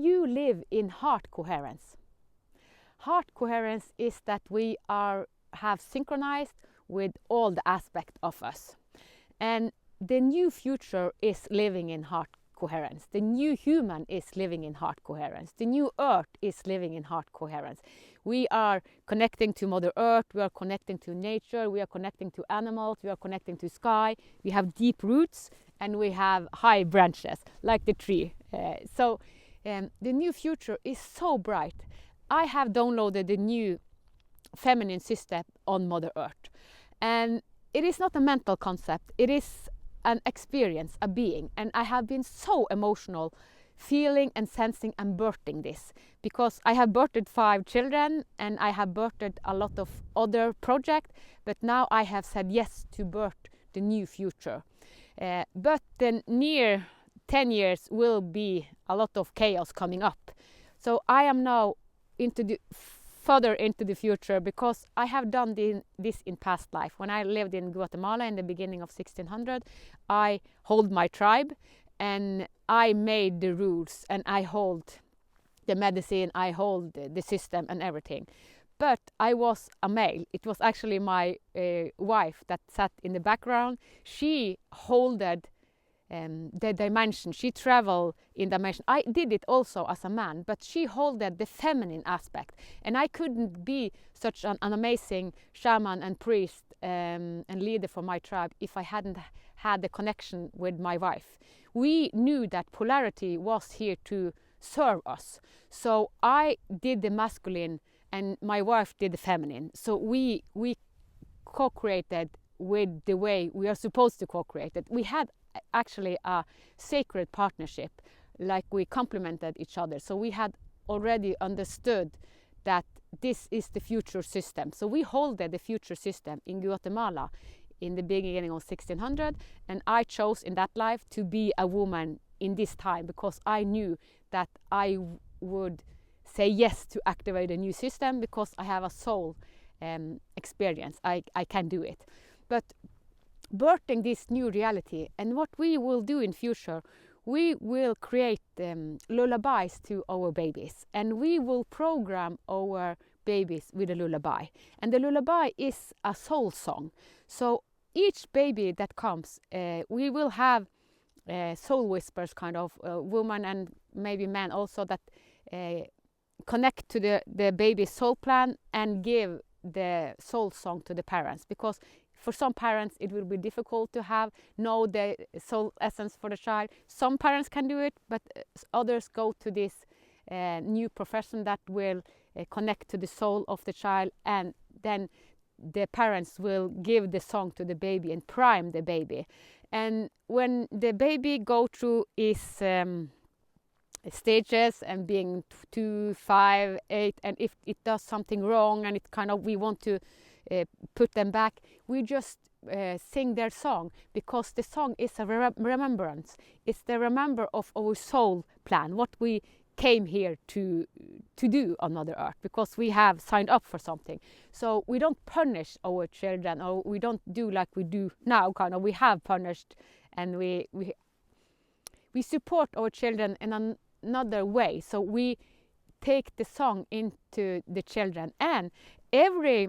you live in heart coherence? Heart coherence is that we have synchronized with all the aspects of us. And the new future is living in heart coherence. The new human is living in heart coherence. The new earth is living in heart coherence. We are connecting to Mother Earth, we are connecting to nature, we are connecting to animals, we are connecting to sky. We have deep roots and we have high branches, like the tree. The new future is so bright. I have downloaded the new feminine system on Mother Earth. And it is not a mental concept, it is an experience, a being. And I have been so emotional feeling and sensing and birthing this, because I have birthed 5 children and I have birthed a lot of other projects, but now I have said yes to birth the new future. But the near 10 years will be a lot of chaos coming up. So I am now further into the future, because I have done this in past life. When I lived in Guatemala in the beginning of 1600, I hold my tribe and I made the rules and I hold the medicine, I hold the system and everything. But I was a male. It was actually my wife that sat in the background. She holded the dimension. She traveled in dimension. I did it also as a man, but she holded the feminine aspect. And I couldn't be such an amazing shaman and priest and leader for my tribe if I hadn't had the connection with my wife. We knew that polarity was here to serve us. So I did the masculine and my wife did the feminine. So we co-created with the way we are supposed to co-create it. We had actually a sacred partnership, like we complemented each other. So we had already understood that this is the future system. So we hold the future system in Guatemala in the beginning of 1600, and I chose in that life to be a woman in this time, because I knew that I would say yes to activate a new system, because I have a soul experience. I can do it. But birthing this new reality, and what we will do in future, we will create lullabies to our babies, and we will program our babies with a lullaby. And the lullaby is a soul song. So each baby that comes, we will have soul whispers, kind of women and maybe men also, that connect to the baby's soul plan and give the soul song to the parents, because for some parents it will be difficult to know the soul essence for the child. Some parents can do it, but others go to this new profession that will connect to the soul of the child, and then the parents will give the song to the baby and prime the baby. And when the baby go through his stages and being 2, 5, 8, and if it does something wrong and it kind of we want to put them back, we just sing their song, because the song is a remembrance. It's the remember of our soul plan, what we came here to do on Mother Earth, because we have signed up for something. So we don't punish our children, or we don't do like we do now, kind of. We have punished, and we support our children in another way. So we take the song into the children, and every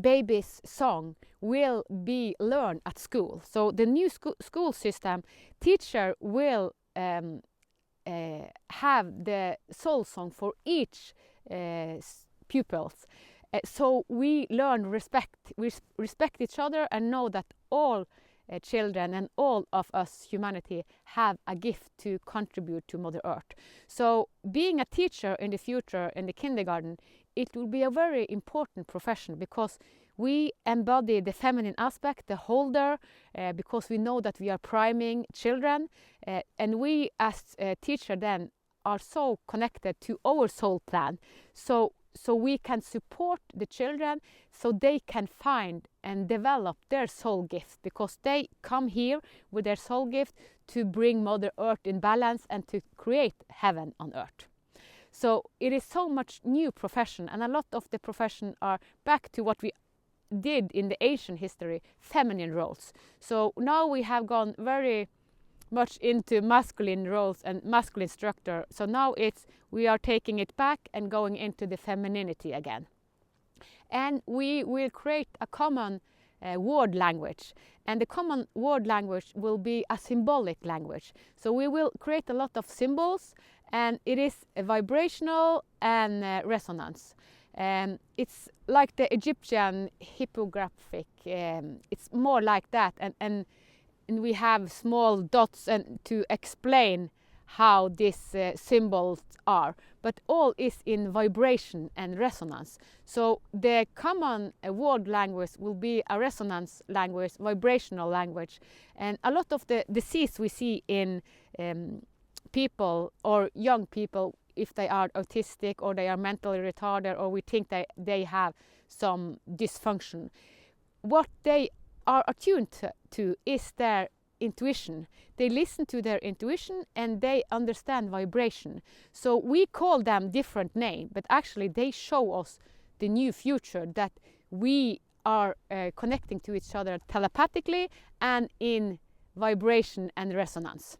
baby's song will be learned at school. So the new school system, teacher will have the soul song for each pupils. So we learn respect. We respect each other and know that all children and all of us humanity have a gift to contribute to Mother Earth. So being a teacher in the future in the kindergarten, it will be a very important profession, because we embody the feminine aspect, the holder, because we know that we are priming children, and we as a teacher then are so connected to our soul plan. So we can support the children so they can find and develop their soul gift, because they come here with their soul gift to bring Mother Earth in balance and to create heaven on earth. So it is so much new profession, and a lot of the profession are back to what we did in the Asian history, feminine roles. So now we have gone very much into masculine roles and masculine structure. So now we are taking it back and going into the femininity again. And we will create a common word language. And the common word language will be a symbolic language. So we will create a lot of symbols, and it is a vibrational and resonance. It's like the Egyptian hippographic. It's more like that, and we have small dots and to explain how these symbols are, but all is in vibration and resonance. So the common word language will be a resonance language, vibrational language, and a lot of the disease we see in people or young people, if they are autistic or they are mentally retarded, or we think they have some dysfunction, what they are attuned to is their intuition. They listen to their intuition and they understand vibration. So we call them different names, but actually they show us the new future, that we are connecting to each other telepathically and in vibration and resonance.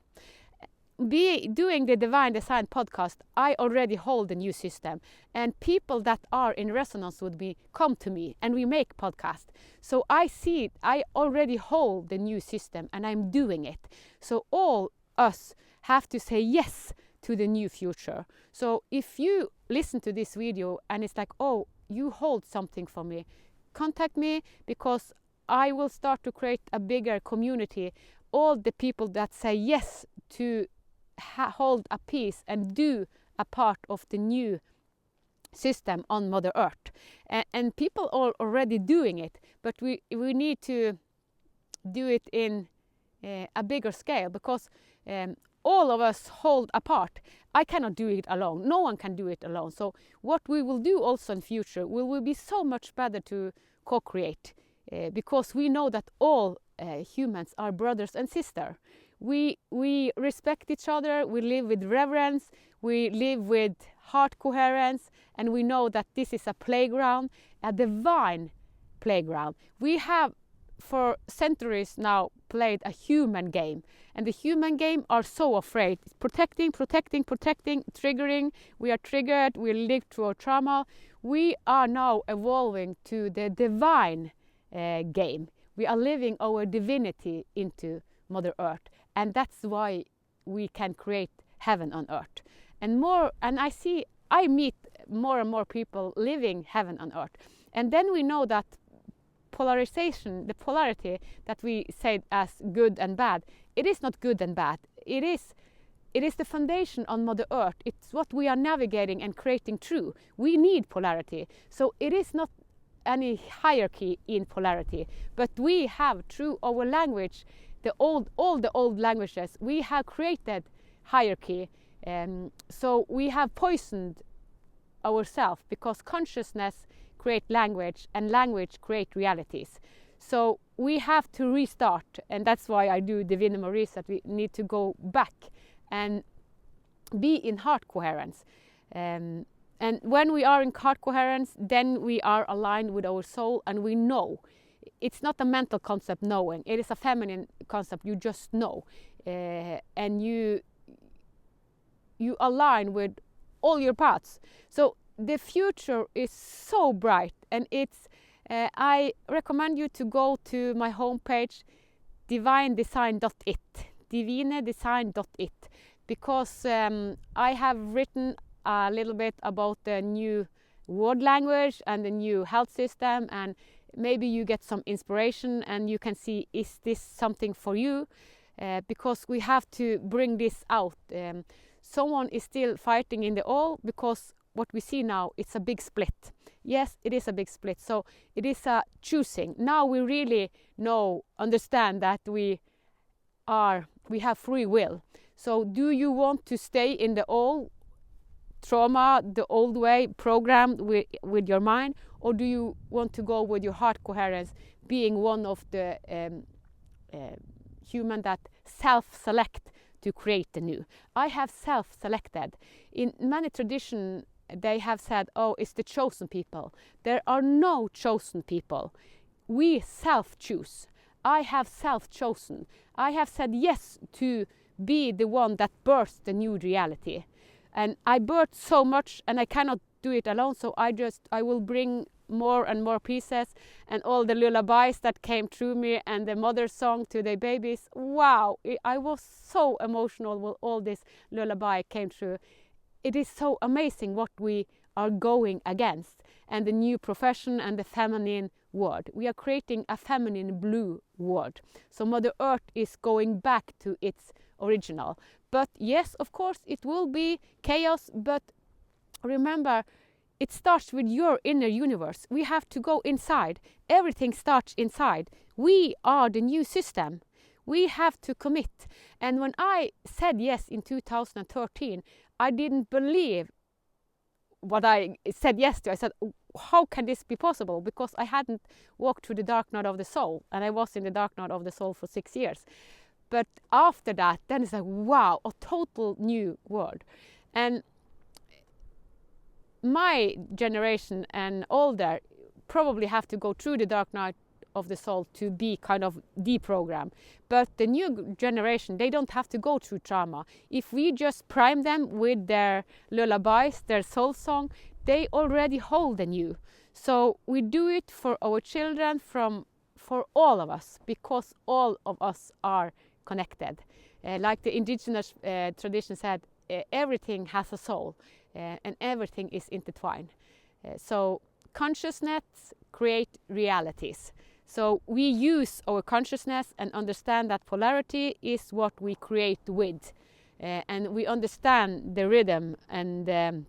Doing the Divine Design podcast, I already hold the new system, and people that are in resonance with me come to me and we make podcasts. So I see it, I already hold the new system and I'm doing it. So all us have to say yes to the new future. So if you listen to this video and it's like, oh, you hold something for me, contact me, because I will start to create a bigger community. All the people that say yes to hold a piece and do a part of the new system on Mother Earth. And people are already doing it, but we need to do it in a bigger scale, because all of us hold a part. I cannot do it alone. No one can do it alone. So what we will do also in future will be so much better to co-create, because we know that all humans are brothers and sisters. We respect each other, we live with reverence, we live with heart coherence, and we know that this is a playground, a divine playground. We have for centuries now played a human game, and the human game are so afraid. It's protecting, triggering. We are triggered, we live through our trauma. We are now evolving to the divine game. We are living our divinity into Mother Earth. And that's why we can create heaven on earth. And I meet more and more people living heaven on earth. And then we know that polarization, the polarity that we say as good and bad, it is not good and bad. It is the foundation on Mother Earth. It's what we are navigating and creating through. We need polarity. So it is not any hierarchy in polarity, but we have, through our language, all the old languages, we have created hierarchy, so we have poisoned ourselves, because consciousness creates language and language creates realities. So we have to restart, and that's why I do Divine Maurice, that we need to go back and be in heart coherence. And when we are in heart coherence, then we are aligned with our soul, and we know. It's not a mental concept, knowing. It is a feminine concept. You just know, and you align with all your paths. So the future is so bright, and it's. I recommend you to go to my homepage, divinedesign.it, divinedesign.it, because I have written a little bit about the new word language and the new health system, and maybe you get some inspiration and you can see, is this something for you? Because we have to bring this out. Someone is still fighting in the all, because what we see now, it's a big split. Yes, it is a big split. So it is a choosing. Now we really understand that we have free will. So do you want to stay in the old trauma, the old way, programmed with your mind, or do you want to go with your heart coherence, being one of the human that self-select to create the new? I have self-selected. In many traditions, they have said, oh, it's the chosen people. There are no chosen people. We self-choose. I have self-chosen. I have said yes to be the one that births the new reality. And I birthed so much, and I cannot do it alone, so I will bring more and more pieces, and all the lullabies that came through me, and the mother song to the babies. Wow, I was so emotional when all this lullaby came through. It is so amazing what we are going against, and the new profession and the feminine word. We are creating a feminine blue word. So Mother Earth is going back to its original. But yes, of course, it will be chaos, but remember, it starts with your inner universe. We have to go inside. Everything starts inside. We are the new system. We have to commit. And when I said yes in 2013, I didn't believe what I said yes to. I said, how can this be possible? Because I hadn't walked through the dark night of the soul, and I was in the dark night of the soul for 6 years. But after that, then it's like, wow, a total new world. And my generation and older probably have to go through the dark night of the soul to be kind of deprogrammed. But the new generation, they don't have to go through trauma. If we just prime them with their lullabies, their soul song, they already hold the new. So we do it for our children, for all of us, because all of us are connected. Like the indigenous tradition said, everything has a soul. And everything is intertwined. So consciousness create realities. So we use our consciousness and understand that polarity is what we create with. And we understand the rhythm and the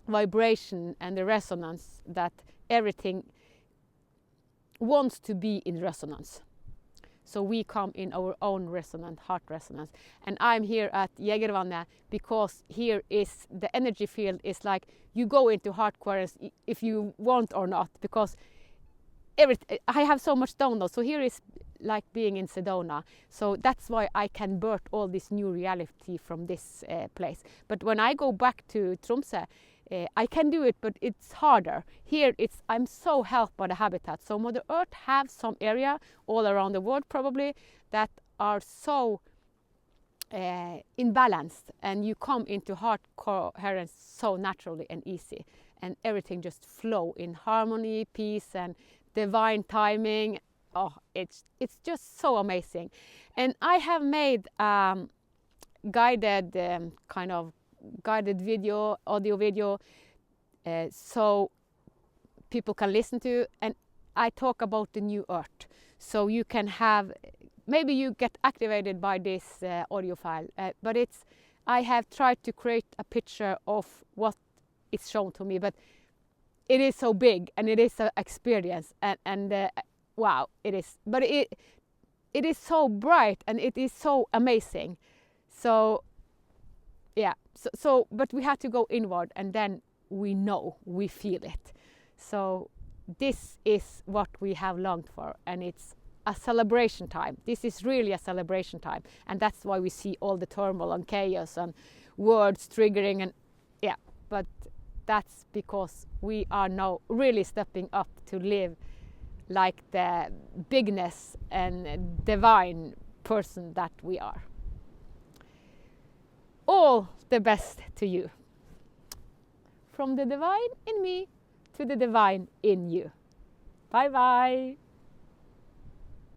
vibration and the resonance, that everything wants to be in resonance. So we come in our own resonant heart resonance. And I'm here at Jägervannet because here is the energy field is like you go into Heart Coherence if you want or not, because I have so much download. So here is like being in Sedona. So that's why I can birth all this new reality from this place. But when I go back to Tromsø, I can do it, but it's harder. Here I'm so helped by the habitat. So Mother Earth have some area all around the world probably that are so imbalanced, and you come into Heart Coherence so naturally and easy, and everything just flow in harmony, peace, and divine timing. Oh, it's just so amazing. And I have made guided kind of guided video, audio video, so people can listen to, and I talk about the new earth. So you can have, maybe you get activated by this audio file, but I have tried to create a picture of what is shown to me, but it is so big and it is an experience, and wow, it is. But it is so bright and it is so amazing. So yeah, so but we have to go inward, and then we know, we feel it. So this is what we have longed for, and it's a celebration time. This is really a celebration time, and that's why we see all the turmoil and chaos and words triggering, and yeah, but that's because we are now really stepping up to live like the bigness and divine person that we are. All the best to you. From the divine in me to the divine in you. Bye bye.